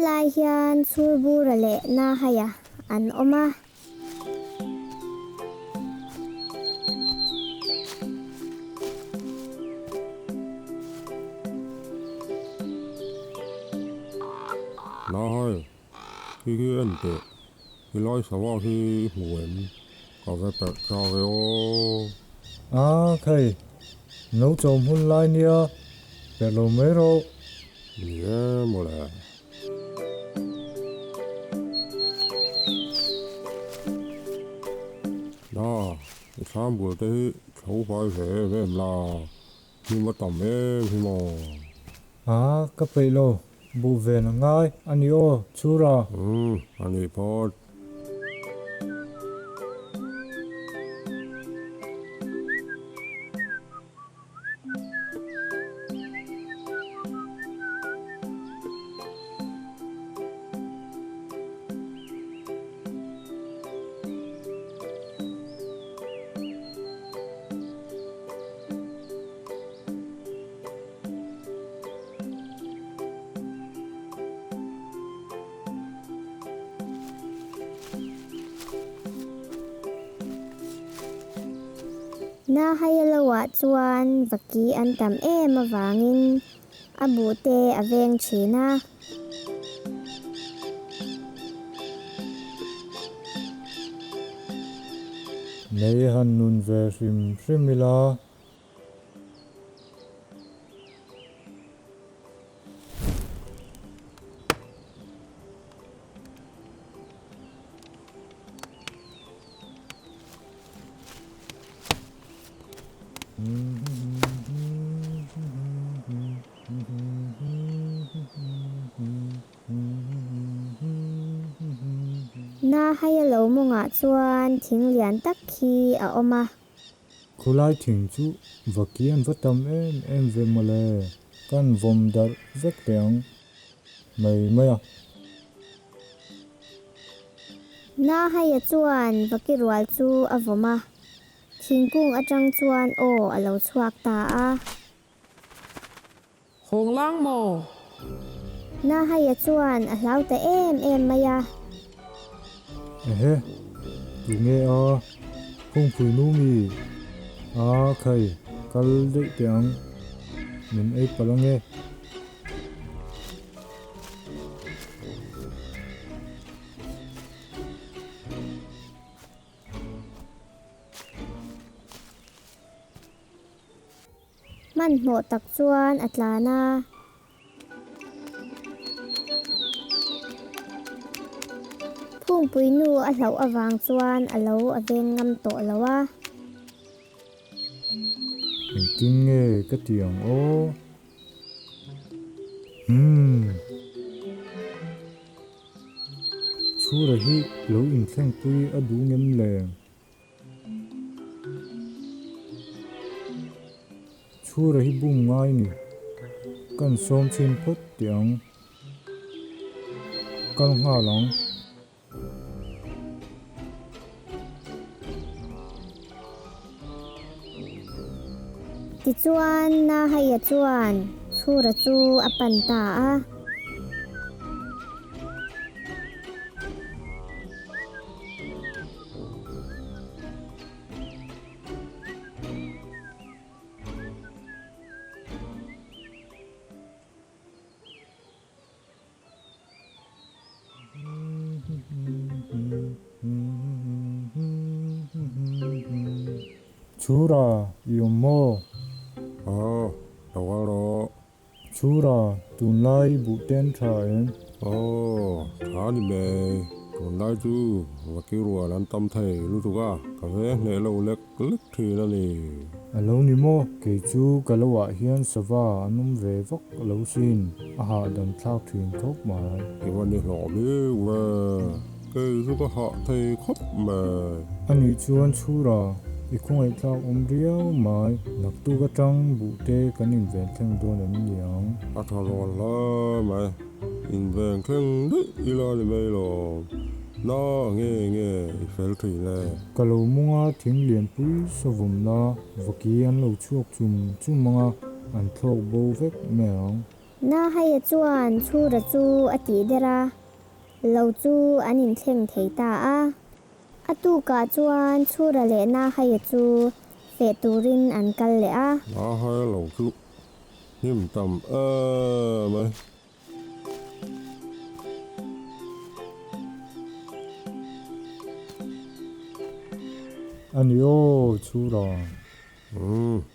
lai hian churbura le na haya an oma na hai khi anh tự khi nói sao khi muốn có vẻ bẹt sao vậy ô khơi nấu chôm hun lai nia bẹt lô mấy rô nhớ mà là đó sáng buổi tới cháu phải về em là nhưng mà tầm em thì mà cái bể lô bu về nó ngay anh yêu chú ra anh ấy phải na hayalawa chuan vaki an tam em awangin abu te aveng thina nei han nun về sim simila na hayalo munga chuan thinglian tak khi a oma khulai thing chu vakian vatam em về mà lệ kan vom dar vek teang mày maya na haya chuan vaki rual chu avoma thingkung atang chuan o alo chuak ta a hong lang mo na haya chuan a hlau ta em maya he tu nghe không phui nu mi khơi kal de teang min ei palange man hmo tak chuan atlana phung pui nu a hlau awang chuan alo aveng ngam to lawa mình tin nghe cái tiếng chú ra hi lâu in sang tui ở đủ ngem leng chú ra hi bung ngay nè kan som chin phot tiếng kan nga long ti chuan na haya chuan chura chu apan ta a chú ra yom mo đâu đó chú ra tuần lai bu ten tra em thả đi mẹ còn lại chú và kêu rùa làm tâm thầy lúc tụi cà phê này lâu lek lek thì nó nè alo ni mo ke chu kalawa hian sawa anum ve vok lo sin aha dam thlau thrin thok mai thìวันนี้หล่อเบ้ว่าcái chú có họ thầy khóc mà ani chuan chu ra i khung ai thlau riau mai nak tu ka tang bu te kanin ven thang don an yang thằng lo la mà in ven khen đấy ila đi mày lo nó nghe phải thì là kalo munga thing lian pui savum na vaki an lo chuak chum chumanga an thok bo vek meang น่าให้จวนชูระจูอติเดระเราจูอันนินเทงเทตาอาอตูกาจวนชูระเลน่าให้จูเฟตูรินอันกันเลยอา น้าให้เราจุนิ่มต่ำไหมอันนี้โอ้ชูรอ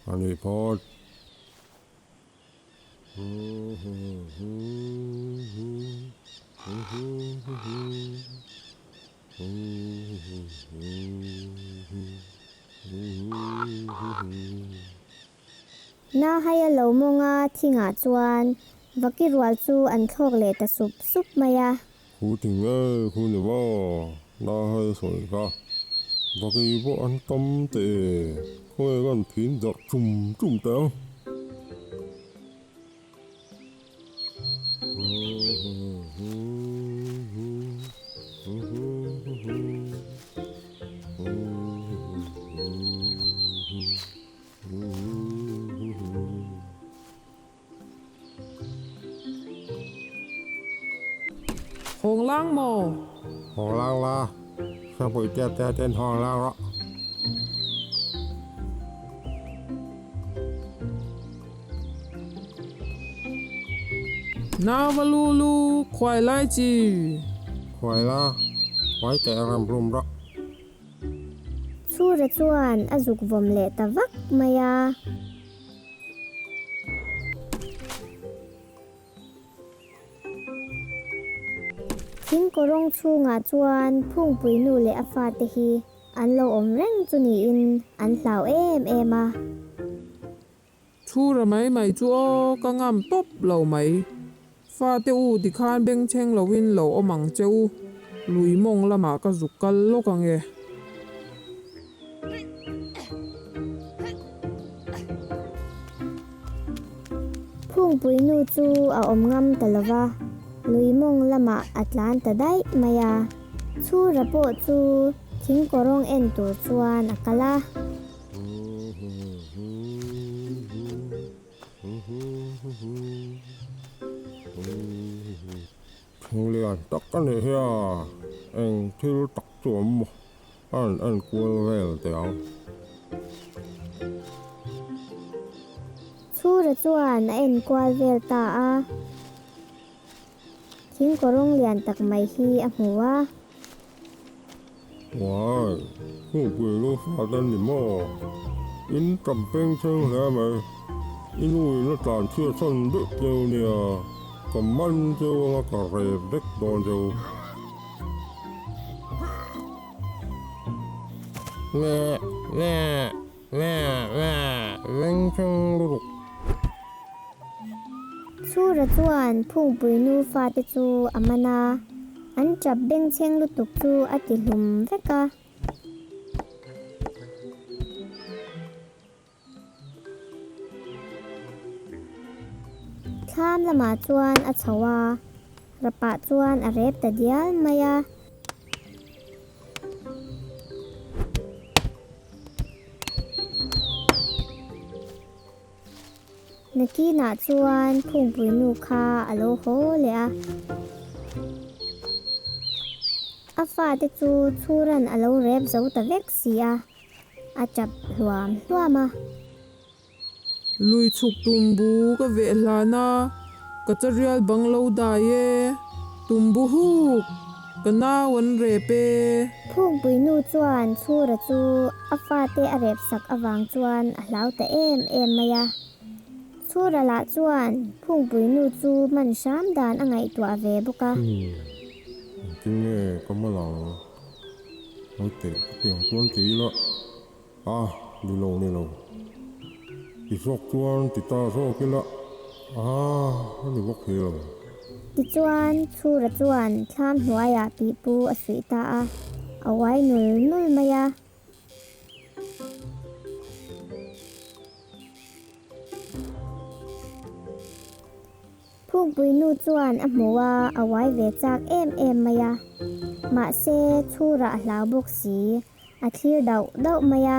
อันนี้พอน่าให้เรามองที่งาจวนวักิรวลจูอันโคกเลตสุบมายา ครูถึงครูเนี่ยว่าน้าให้สวยก็บางทีพวกอันต้มเตะค่อยกันพินดักจุ่มเต๋อHong lang mo. ห้องล่างละข้าไปเต้นห้องล่างละ Navalulu kwai lai chi. ควายละไว้แต่รำรุมละ ชูระจวนอจุกวมเลตวักมายาทิ้งกรงชูงาจวนพุ่งปุยนูเลอฟาเตฮีอันโลอมเร่งจุนีอินอันสาวเอมา Chu ra mai chu o ka ngam top lo mai. Fa te u di khan beng cheng lo win lo o mang cheu. Lui mong lama ka zukal lo ka nge. พุ่งปุยนูจูเอาอมงำตะละวะลุยมงละมาอัตลานตะได้มายาชูระโปจูทิ้งกรงเอ็นตัวจวนอักละ Thằng liền tắc cái này hả anh thiếu tắc chuẩn anh quên về là tiểu ชูระจวนเอ็นกวาลเวลตาอาทิ้งกรงเลียนตักไม่ฮีอหัว Wow không quên nó phá tên gì mà in trầm bên chân hả mày in ui nó tràn chưa sân đứt châu nè còn măn châu nó cả rệp đứt đòn châu nè lên chân lục ชูระจวนพุ่งปุยนูฟาเตจูอามานาอันจับเบ่งเชงลุตุกจูอติลุมเวกาข้ามละมาจวนอัชวาระปะจวนอเรบตะเดียลมายานักกีฬาจวนพุ่งปุยนูคาอโลโฮเลียอาฟาเตจูชูรันอโลเรบเจ้าตะเวกเสียอาจับหลวมตัวมา Lui chuk tumbu ka ve hlana. Ka charial bang lo da ye. Tumbu huk. Ka na wan re pe. พุ่งปุยนูจวนชูระจูอาฟาเตอเรบสักอวางจวนอลาวแต่เอ็มมายาชูระละจวนพุ่งปุยนูจูมันช้ำดานอังไงตัวเวบุกะ Chính nghe có mà lòng nói tệ tiền tuôn tí lợ đi lâu thì sọc tuôn thì ta sọc cái lợ nó đi bốc kia rồi ติจวนชูระจวนข้ามหัวยาปีปูอสุยตาเอาไว้หนุลมายาพุ่งปุยนูจวนอหมัวเอาไว้เวจากเอ็มมายามาเซชูระลาวบกสีอาทิรเดามายา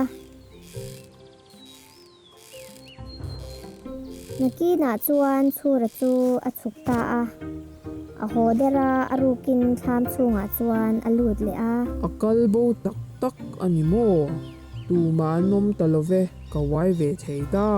นักกี้นาจวนชูระจูอัชุกตาa ho dera arukin tham chunga chuan alut le a akal bo tak tak ani mo tu ma nom talove ka wai ve theida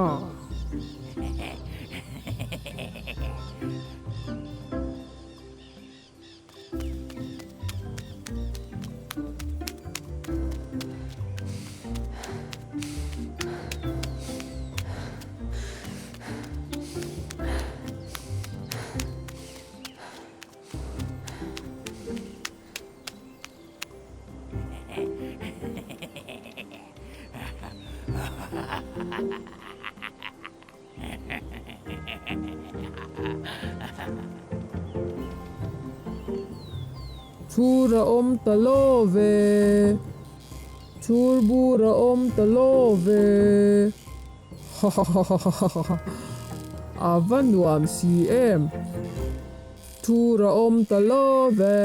Chura talove Churbura talove Avan wam CM Chura talove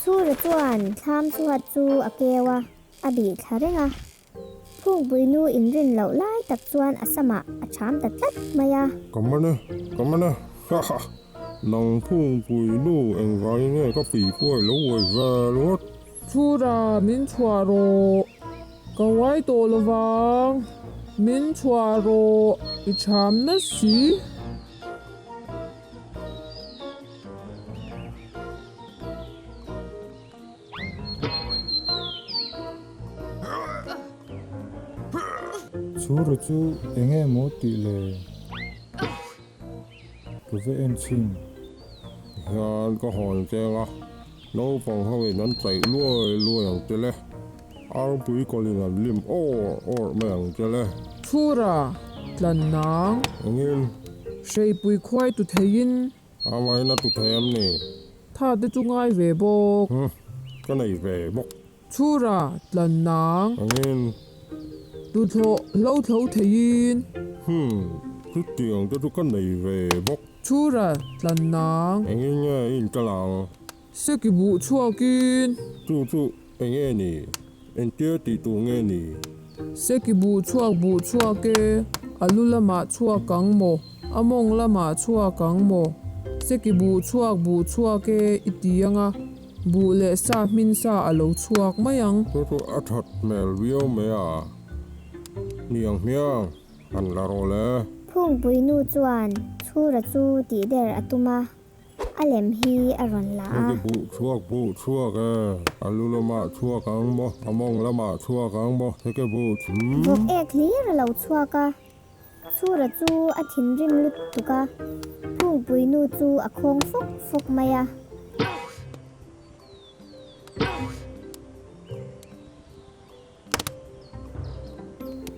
ชูระจวนtham chu hat chu akewa abi tharenga phung buinu in rin lo lai tak chuan asama acham tak tat maya Cầm mà nè, ha ha. Nông phung bùi nu anh vay nghe có phỉ quay lỗ quay về lốt. Chura min chuaro ka wai to lovang min chuaro icham na si chu ru chu enge mo ti le ku ve en chin Hàn có hòn chê à. Nấu phòng hoa về nắn chạy lùi hàng chê lê. Áo bùi có linh làm liêm ô mẹ hàng chê lê. Chura tlan nang Anh yên, shei pui khwai tu thein ai na tụt thèm nè. tha te chu ngai ve bok Cái này về bốc. Chura tlan nang Anh yên, tu tho lo tho thein chút tiền cho cái này về bốc. Chura tlan nang Anh yên nha, yên cho làng. seki bu chuakin Chú, anh nghe nè. Anh chưa tí tù nghe nè. seki bu chuake alulama chuakang mo among lama chuakang mo seki bu chuake itianga bu le sa min sa alo chuak mayang Chú át thật mèl viêu mẹ à. Niang miang, hẳn là rồi lẽ. พุ่งปุยนูจวนชูระจูตีเดรอตุมาอเลมฮีอรอนลา Cái bu chuộc alu lama chuộc căng bò, among lama chuộc căng bò. Cái bu พวกเอกลีระเหลาชัวกะชูระจูอธินริมลุดตุกะพุ่งปุยนูจูอคงฟุกมายา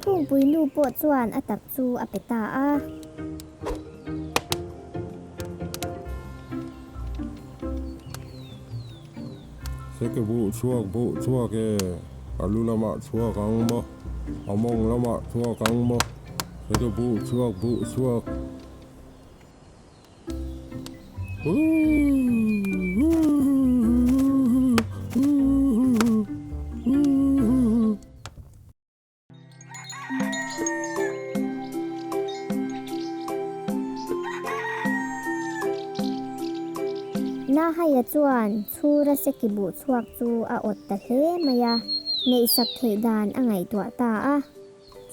พุ่งปุยนูปวดจวนอตักจูอเปตาอา cái bu chuộc alu lama chuộc căng bò, among lama chuộc căng bò. Cái bu chuộc.น่าให้จวนชูระเสกิบุชวกจูอาอดตะเลมายาในสักเทดานอ่างไงตัวตาอะ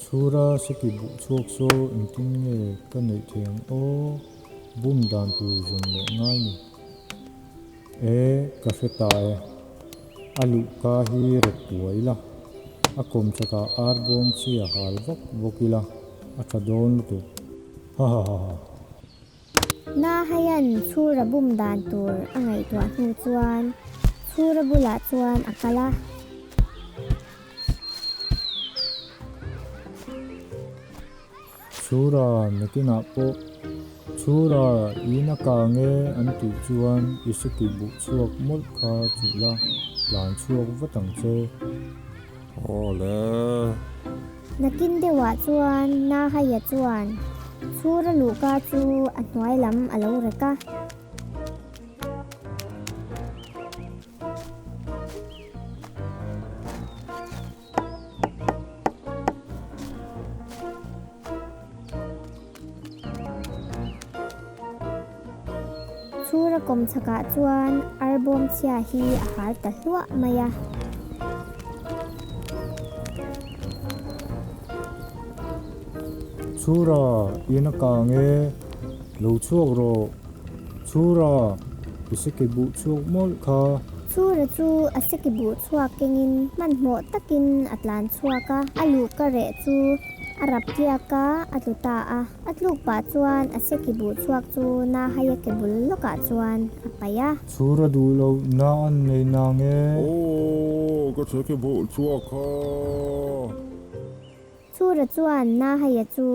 chura seki bu chuak so in tin nge ka nei thiang o bum dan tu zun le ngai ni ka fe ta alu ka hi ret tuaila akom chaka arbom chi a hal vok vokila athadon tu ha ha ha น่าให้ยันชูระบุมดานตัวอ่างไงตัวหูจวนชูระบุละจวนอักละ chura nakina po chura ina ka nge an tu chuan isiki bu chuak mol kha chula lan chuak watang che Ồ lẽ. นักกินเดวะจวนน่าให้จวนชูระลูกาจูอันไว้ล้ำอลาวระกะ chu ra kom chaka chuan arbom chia hi a har ta hlua maya chura ina ka nge lo chuak ro chura isike bu chuak mol kha chu ra chu asiki bu chuak kengin man hmo takin atlan chuaka alu ka re chu arab tia ka atluta a atluk pa chuan asiki bu chuak chu na haya ke bul loka chuan apaya chura du lo na an nei na nge ô có thể cái bộ chua kho chu ra chuan na haya chu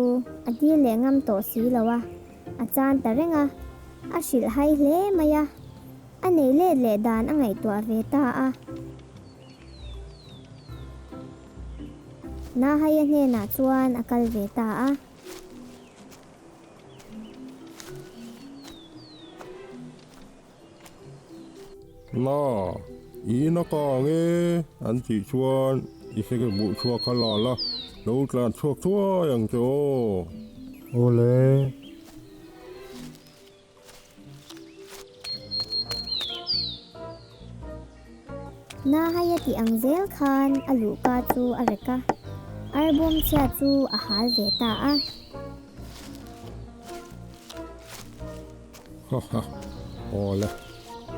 adi le ngam to si lawa achan tarenga a shil hai hle maya anei le dan angai to ve ta a na haya hne na chuan akal ve ta a na ý nó có nghe anh chỉ chuan ý sẽ cái bộ chua kho lò la lâu tràn chua chuaอย่างโจ ole na haya ti ang zel khan alu ka chu areka arbom chia chu a hal ve ta a ha ha ole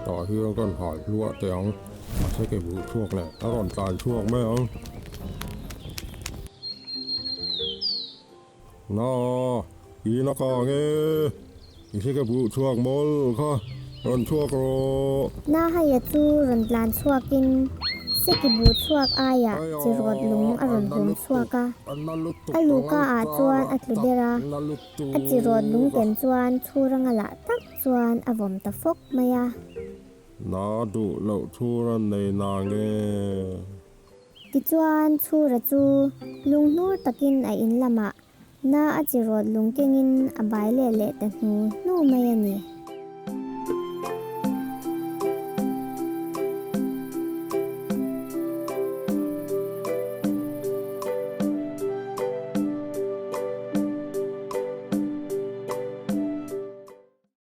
ต่อเฮืองกันหอยลวดเตียงมาใช้เก็บบุช่วงแหละถ้าก่อนตายช่วงไม่เอาน่าอีนักกางเงี้ยอีใช้เก็บบุช่วงมอลค่ะรอนช่วงโร na haya chu ron tlan chuakin siki bu chuak aya chi rod lung a ron hum chuaka alu ka a chuan atludera a chi rod lung ten chuan churanga la tak chuan avom ta fok maya น่าดูเหล่าชั่วในนางเงี้ย ti chuan chu ra chu lung nur takin a in lama na a chi rod lung kengin a bai le te hnu nu maya ni